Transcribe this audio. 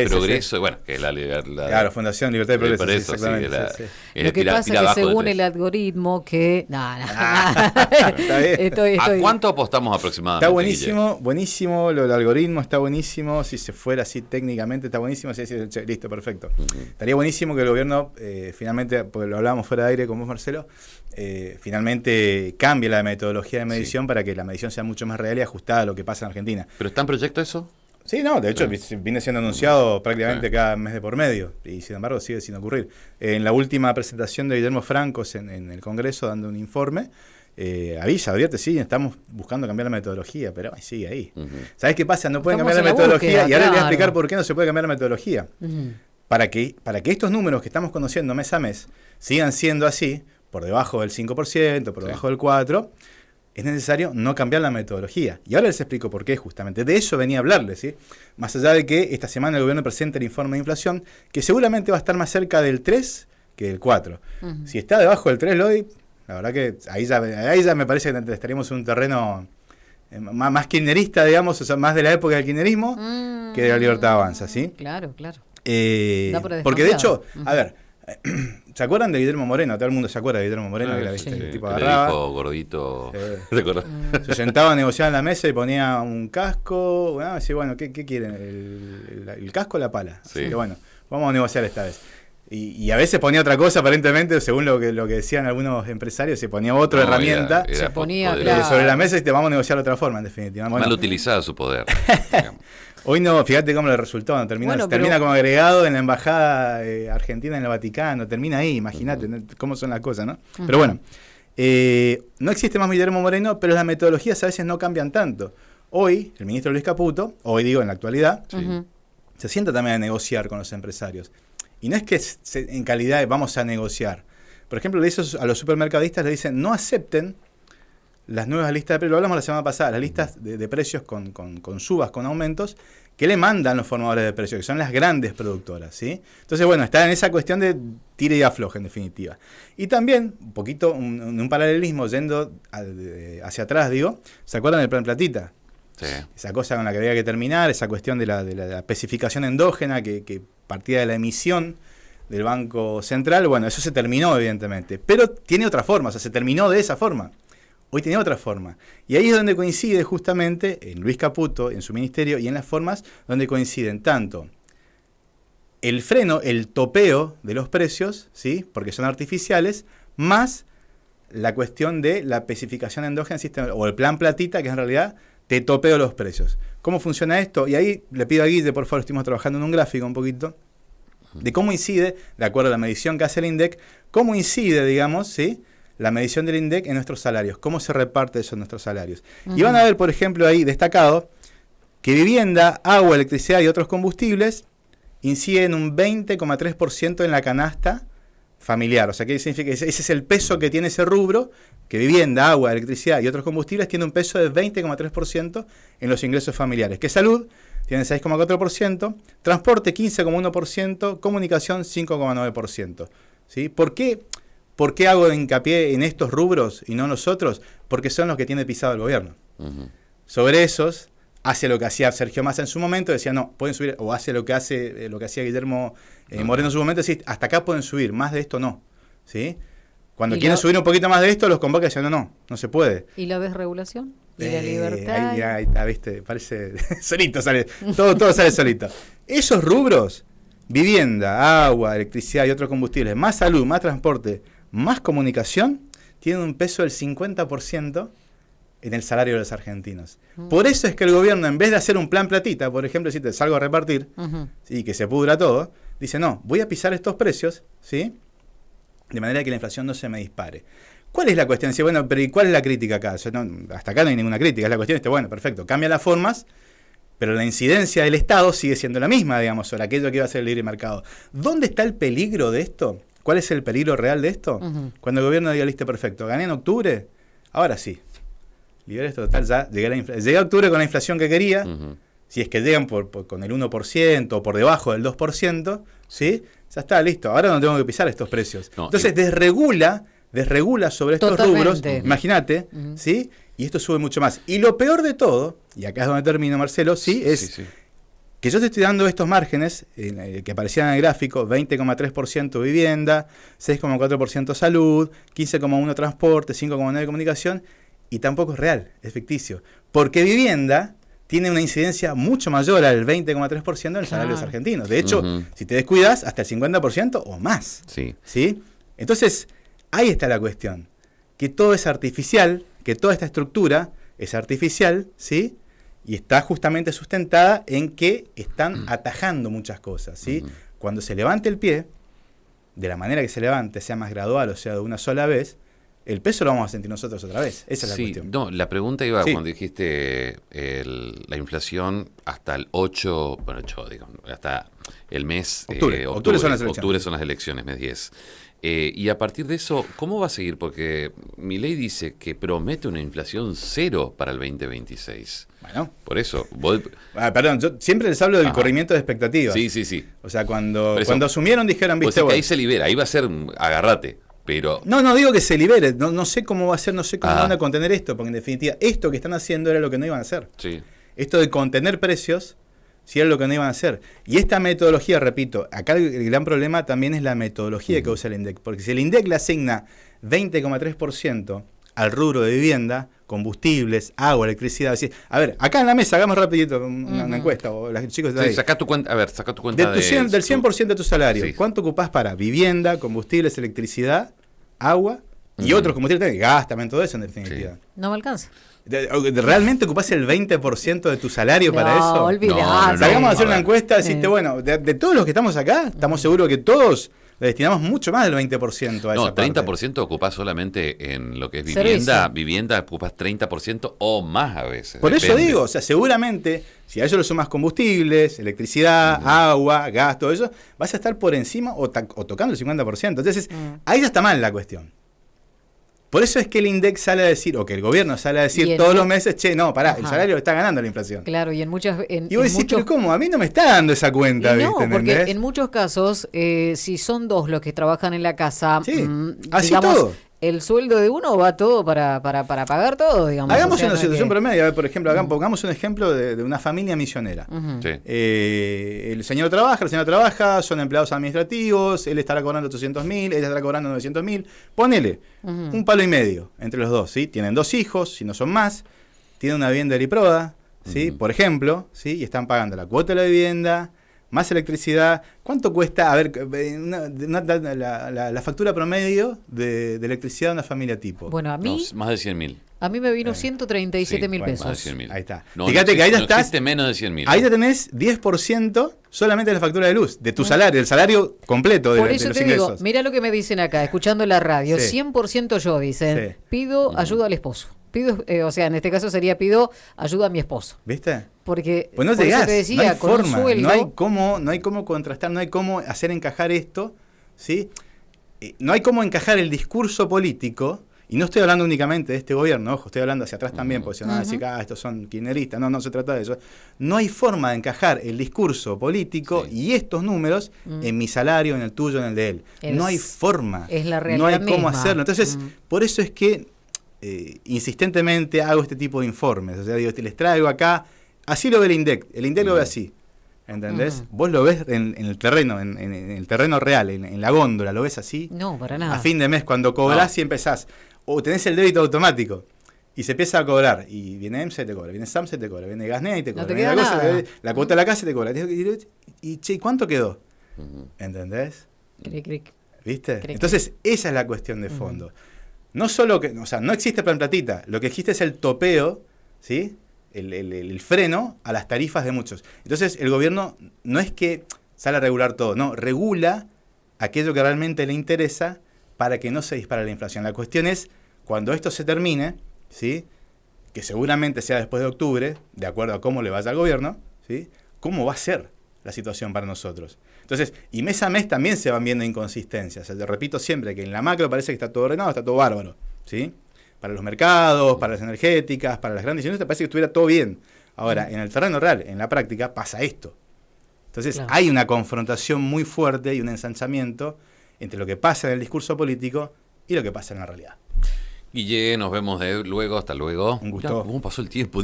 Progreso, bueno, que es claro, Fundación Libertad y Progreso. Por eso, exactamente. Lo que pasa es que según el algoritmo que... Está bien. ¿A cuánto apostamos aproximadamente? Está buenísimo, lo del algoritmo está buenísimo. Si se fuera así técnicamente, está buenísimo. Sí, listo, perfecto. Estaría buenísimo que el gobierno finalmente, porque lo hablábamos fuera de aire con vos, Marcelo, finalmente cambie la metodología de medición para que la medición sea mucho más real y ajustada a lo que pasa en Argentina. ¿Pero está en proyecto eso? Sí, no, de hecho viene siendo anunciado prácticamente cada mes de por medio y sin embargo sigue sin ocurrir. En la última presentación de Guillermo Francos en el Congreso dando un informe, advierte, sí, estamos buscando cambiar la metodología, pero sigue ahí. ¿Sabés qué pasa? No pueden cambiar la metodología y ahora les voy a explicar por qué no se puede cambiar la metodología. Para que estos números que estamos conociendo mes a mes sigan siendo así, por debajo del 5%, por debajo del 4%, es necesario no cambiar la metodología. Y ahora les explico por qué, justamente. De eso venía a hablarles, ¿sí? Más allá de que esta semana el gobierno presenta el informe de inflación, que seguramente va a estar más cerca del 3 que del 4. Si está debajo del 3, Lodi, la verdad que ahí ya me parece que estaríamos en un terreno más kirchnerista, digamos, o sea, más de la época del kirchnerismo que de la Libertad Avanza, ¿sí? Claro. Porque de hecho, a ver, ¿se acuerdan de Guillermo Moreno? Todo el mundo se acuerda de Guillermo Moreno, que el tipo agarraba. Gordito. Se sentaba a negociar en la mesa y ponía un casco. Bueno, ¿qué quieren? ¿El casco o la pala? Sí. Así que bueno, vamos a negociar esta vez. Y a veces ponía otra cosa, aparentemente, según lo que decían algunos empresarios, se ponía otra herramienta se ponía sobre la mesa y te vamos a negociar de otra forma, en definitiva. Mal utilizada su poder. Hoy no, fíjate cómo le resultó, no termina como agregado en la embajada argentina en el Vaticano, termina ahí, imagínate cómo son las cosas, ¿no? Pero bueno, no existe más Guillermo Moreno, pero las metodologías a veces no cambian tanto. Hoy, el ministro Luis Caputo, en la actualidad, se sienta también a negociar con los empresarios. Y no es que en calidad vamos a negociar. Por ejemplo, le dice a los supermercadistas, le dicen, no acepten las nuevas listas de precios, lo hablamos la semana pasada, las listas de precios con subas, con aumentos, que le mandan los formadores de precios, que son las grandes productoras, ¿sí? Entonces, bueno, está en esa cuestión de tire y afloje, en definitiva. Y también, un poquito, un paralelismo yendo hacia atrás, ¿se acuerdan del Plan Platita? Sí. Esa cosa con la que había que terminar, esa cuestión de la especificación endógena que partía de la emisión del Banco Central, bueno, eso se terminó, evidentemente, pero tiene otra forma, o sea, se terminó de esa forma. Hoy tiene otra forma. Y ahí es donde coincide justamente en Luis Caputo, en su ministerio, y en las formas donde coinciden tanto el freno, el topeo de los precios, ¿sí? Porque son artificiales, más la cuestión de la especificación endógena o el Plan Platita, que en realidad te topeo los precios. ¿Cómo funciona esto? Y ahí le pido a Guille, por favor, estuvimos trabajando en un gráfico un poquito, de cómo incide, de acuerdo a la medición que hace el INDEC, cómo incide, digamos, ¿sí?, la medición del INDEC en nuestros salarios, cómo se reparte eso en nuestros salarios. Y van a ver, por ejemplo, ahí destacado que vivienda, agua, electricidad y otros combustibles inciden un 20,3% en la canasta familiar. O sea, ¿qué significa? Ese es el peso que tiene ese rubro, que vivienda, agua, electricidad y otros combustibles tiene un peso de 20,3% en los ingresos familiares. Que salud tiene 6,4%, transporte 15,1%, comunicación 5,9%. ¿Sí? ¿Por qué hago hincapié en estos rubros y no nosotros? Porque son los que tiene pisado el gobierno. Sobre esos hace lo que hacía Sergio Massa en su momento, decía no, pueden subir, o hace lo que hacía Guillermo Moreno en su momento, decía hasta acá pueden subir, más de esto no. ¿Sí? Cuando quieren subir un poquito más de esto, los convoca y dicen no se puede. ¿Y la desregulación? ¿Y la libertad? Ahí está, viste, parece solito sale, todo sale solito. Esos rubros, vivienda, agua, electricidad y otros combustibles, más salud, más transporte, más comunicación, tienen un peso del 50% en el salario de los argentinos. Por eso es que el gobierno, en vez de hacer un plan platita, por ejemplo, si te salgo a repartir y que se pudra todo, dice, no, voy a pisar estos precios, ¿sí?, de manera que la inflación no se me dispare. ¿Cuál es la cuestión? Dice, bueno, pero ¿y cuál es la crítica acá? O sea, hasta acá no hay ninguna crítica. Es la cuestión, bueno, perfecto, cambia las formas, pero la incidencia del Estado sigue siendo la misma, digamos, sobre aquello que iba a ser el libre mercado. ¿Dónde está el peligro de esto? ¿Cuál es el peligro real de esto? Cuando el gobierno diga, listo, perfecto, gané en octubre, ahora sí. Libre total, ya llegué a octubre con la inflación que quería, si es que llegan con el 1% o por debajo del 2%, ¿sí? Ya está, listo, ahora no tengo que pisar estos precios. Entonces desregula sobre estos rubros, imagínate, ¿sí? Y esto sube mucho más. Y lo peor de todo, y acá es donde termino, Marcelo, es que que yo te estoy dando estos márgenes que aparecían en el gráfico: 20,3% vivienda, 6,4% salud, 15,1% transporte, 5,9% comunicación, y tampoco es real, es ficticio. Porque vivienda tiene una incidencia mucho mayor al 20,3% del salario de los argentinos. De hecho, si te descuidas, hasta el 50% o más. ¿Sí? Entonces, ahí está la cuestión. Que todo es artificial, que toda esta estructura es artificial, ¿sí? Y está justamente sustentada en que están atajando muchas cosas, ¿sí? Cuando se levante el pie, de la manera que se levante, sea más gradual o sea de una sola vez, el peso lo vamos a sentir nosotros otra vez. Esa es la cuestión. No, la pregunta iba cuando dijiste la inflación hasta el 8, digamos, hasta el mes Octubre son las elecciones. Octubre son las elecciones, mes 10. Y a partir de eso, ¿cómo va a seguir? Porque Milei dice que promete una inflación cero para el 2026. Bueno. Por eso. Perdón, yo siempre les hablo del corrimiento de expectativas. Sí. O sea, cuando asumieron dijeron, viste, que ahí se libera, ahí va a ser agárrate. Pero... No digo que se libere, no sé cómo va a ser, no sé cómo van a contener esto, porque en definitiva esto que están haciendo era lo que no iban a hacer. Sí. Esto de contener precios, sí era lo que no iban a hacer. Y esta metodología, repito, acá el gran problema también es la metodología que usa el INDEC, porque si el INDEC le asigna 20,3% al rubro de vivienda, combustibles, agua, electricidad, así, a ver, acá en la mesa hagamos rapidito una encuesta, o los chicos están ahí. Saca tu cuenta, del 100% de tu salario, ¿cuánto ocupás para vivienda, combustibles, electricidad, agua y otros combustibles? Gas, también todo eso en definitiva. Sí. No me alcanza. ¿Realmente ocupás el 20% de tu salario para eso? Olvidate. Salgamos a hacer una encuesta, deciste, bueno, de todos los que estamos acá, estamos seguros que todos le destinamos mucho más del 20% a esa parte. 30% ocupás solamente en lo que es vivienda. Vivienda ocupás 30% o más a veces. Por eso digo, o sea, seguramente, si a eso le sumas combustibles, electricidad, agua, gas, todo eso, vas a estar por encima o tocando el 50%. Entonces, ahí ya está mal la cuestión. Por eso es que el INDEC sale a decir, o que el gobierno sale a decir todos los meses, el salario está ganando la inflación. Claro, y en muchas... y vos decís, pero ¿cómo? A mí no me está dando esa cuenta, ¿viste? No, porque ¿entendés? en muchos casos, si son dos los que trabajan en la casa, así digamos, todo. El sueldo de uno va todo para pagar todo, digamos. Hagamos una situación promedio. A ver, por ejemplo, pongamos un ejemplo de una familia misionera. El señor trabaja, son empleados administrativos, él estará cobrando 800.000, ella estará cobrando 900.000. Ponele un palo y medio entre los dos, ¿sí? Tienen 2 hijos, si no son más, tienen una vivienda Eriproda, ¿sí? Por ejemplo, ¿sí? Y están pagando la cuota de la vivienda, más electricidad. ¿Cuánto cuesta, a ver, la factura promedio de electricidad de una familia tipo? Bueno, a mí... más de 100.000. A mí me vino 137.000 pesos. Más de 100.000. Ahí está. No, fíjate que ahí ya estás... existe menos de 100.000. Ahí ya tenés 10% solamente de la factura de luz, de tu salario, el salario completo de los ingresos. Por eso te digo, mira lo que me dicen acá, escuchando la radio, 100% yo, dicen, pido ayuda al esposo. Pido, o sea, en este caso sería pido ayuda a mi esposo. ¿Viste? Porque pues no llegás, te decía, no hay con forma, un sueldo, no hay cómo contrastar, no hay cómo hacer encajar esto, ¿sí? No hay cómo encajar el discurso político, y no estoy hablando únicamente de este gobierno, ojo, estoy hablando hacia atrás también, porque se van a decir, estos son kirchneristas, no se trata de eso. No hay forma de encajar el discurso político y estos números en mi salario, en el tuyo, en el de él. No hay forma, es la realidad no hay cómo misma. hacerlo. Entonces, por eso es que insistentemente hago este tipo de informes, o sea, digo, les traigo acá, así lo ve el INDEC lo ve así, ¿entendés? Vos lo ves en el terreno, en el terreno real, en la góndola, lo ves así. No, para nada. A fin de mes, cuando cobrás y empezás, o tenés el débito automático, y se empieza a cobrar, y viene EMSA te cobra, viene SAMSA te cobra, viene Gasnet y te cobra, No te viene queda la cuota de la casa te cobra, y che, ¿cuánto quedó? ¿Entendés? ¿Viste? Entonces, esa es la cuestión de fondo. No solo que, o sea, no existe plan platita, lo que existe es el topeo, ¿sí? El freno a las tarifas de muchos. Entonces, el gobierno no es que sale a regular todo, no, regula aquello que realmente le interesa para que no se dispare la inflación. La cuestión es, cuando esto se termine, ¿sí? Que seguramente sea después de octubre, de acuerdo a cómo le vaya al gobierno, ¿sí? ¿Cómo va a ser la situación para nosotros? Entonces, y mes a mes también se van viendo inconsistencias. O sea, te repito siempre que en la macro parece que está todo ordenado, está todo bárbaro, ¿sí? Para los mercados, para las energéticas, para las grandes industrias, parece que estuviera todo bien. Ahora, en el terreno real, en la práctica, pasa esto. Entonces, hay una confrontación muy fuerte y un ensanchamiento entre lo que pasa en el discurso político y lo que pasa en la realidad. Guille, nos vemos luego, hasta luego. Un gusto. ¿Cómo pasó el tiempo?